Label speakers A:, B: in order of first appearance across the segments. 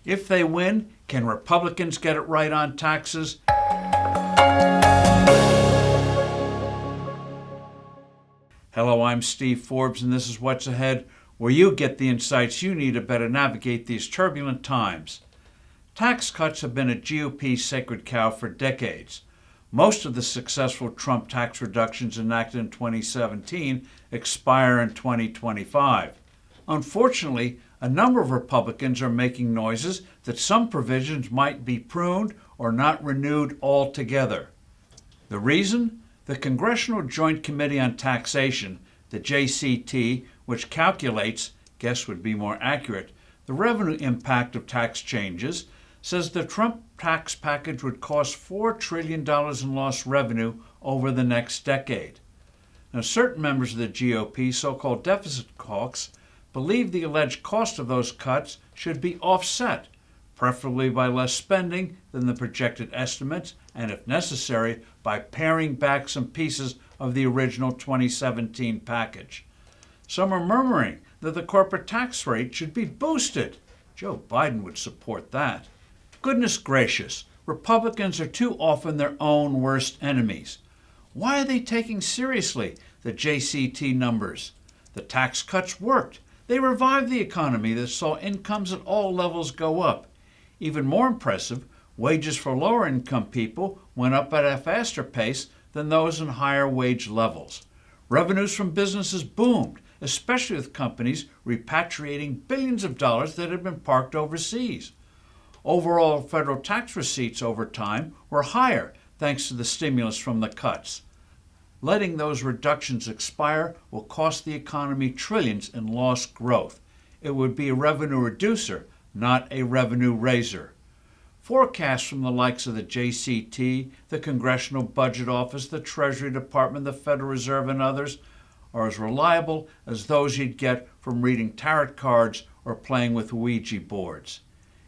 A: If they win, can Republicans get it right on taxes? Hello, I'm Steve Forbes, and this is What's Ahead, where you get the insights you need to better navigate these turbulent times. Tax cuts have been a GOP sacred cow for decades. Most of the successful Trump tax reductions enacted in 2017 expire in 2025. Unfortunately, a number of Republicans are making noises that some provisions might be pruned or not renewed altogether. The reason? The Congressional Joint Committee on Taxation, the JCT, which calculates, guess would be more accurate, the revenue impact of tax changes, says the Trump tax package would cost $4 trillion in lost revenue over the next decade. Now, certain members of the GOP, so-called deficit hawks, believe the alleged cost of those cuts should be offset, preferably by less spending than the projected estimates, and if necessary, by paring back some pieces of the original 2017 package. Some are murmuring that the corporate tax rate should be boosted. Joe Biden would support that. Goodness gracious, Republicans are too often their own worst enemies. Why are they taking seriously the JCT numbers? The tax cuts worked. They revived the economy that saw incomes at all levels go up. Even more impressive, wages for lower income people went up at a faster pace than those in higher wage levels. Revenues from businesses boomed, especially with companies repatriating billions of dollars that had been parked overseas. Overall federal tax receipts over time were higher thanks to the stimulus from the cuts. Letting those reductions expire will cost the economy trillions in lost growth. It would be a revenue reducer, not a revenue raiser. Forecasts from the likes of the JCT, the Congressional Budget Office, the Treasury Department, the Federal Reserve, and others are as reliable as those you'd get from reading tarot cards or playing with Ouija boards.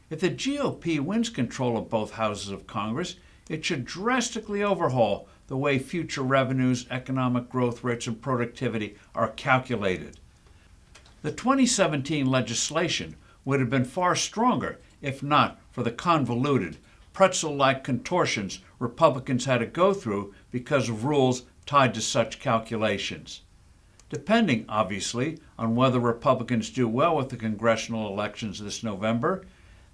A: If the GOP wins control of both houses of Congress, it should drastically overhaul the way future revenues, economic growth rates, and productivity are calculated. The 2017 legislation would have been far stronger if not for the convoluted, pretzel-like contortions Republicans had to go through because of rules tied to such calculations. Depending, obviously, on whether Republicans do well with the congressional elections this November,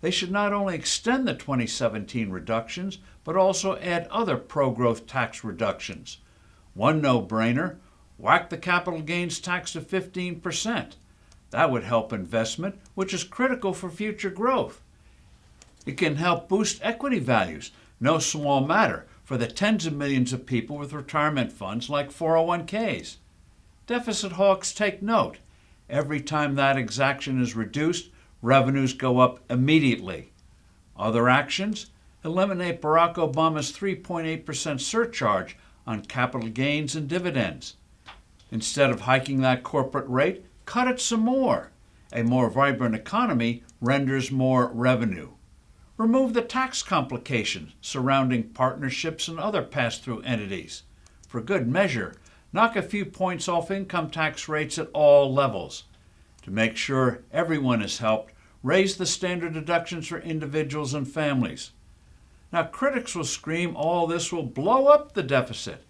A: they should not only extend the 2017 reductions, but also add other pro-growth tax reductions. One no-brainer, whack the capital gains tax to 15%. That would help investment, which is critical for future growth. It can help boost equity values, no small matter for the tens of millions of people with retirement funds like 401ks. Deficit hawks take note. Every time that exaction is reduced, revenues go up immediately. Other actions? Eliminate Barack Obama's 3.8% surcharge on capital gains and dividends. Instead of hiking that corporate rate, cut it some more. A more vibrant economy renders more revenue. Remove the tax complications surrounding partnerships and other pass-through entities. For good measure, knock a few points off income tax rates at all levels. To make sure everyone is helped, raise the standard deductions for individuals and families. Now, critics will scream all this will blow up the deficit.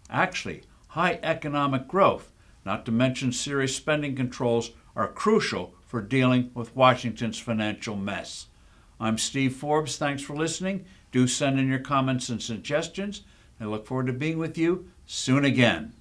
A: Actually, high economic growth, not to mention serious spending controls, are crucial for dealing with Washington's financial mess. I'm Steve Forbes. Thanks for listening. Do send in your comments and suggestions. I look forward to being with you soon again.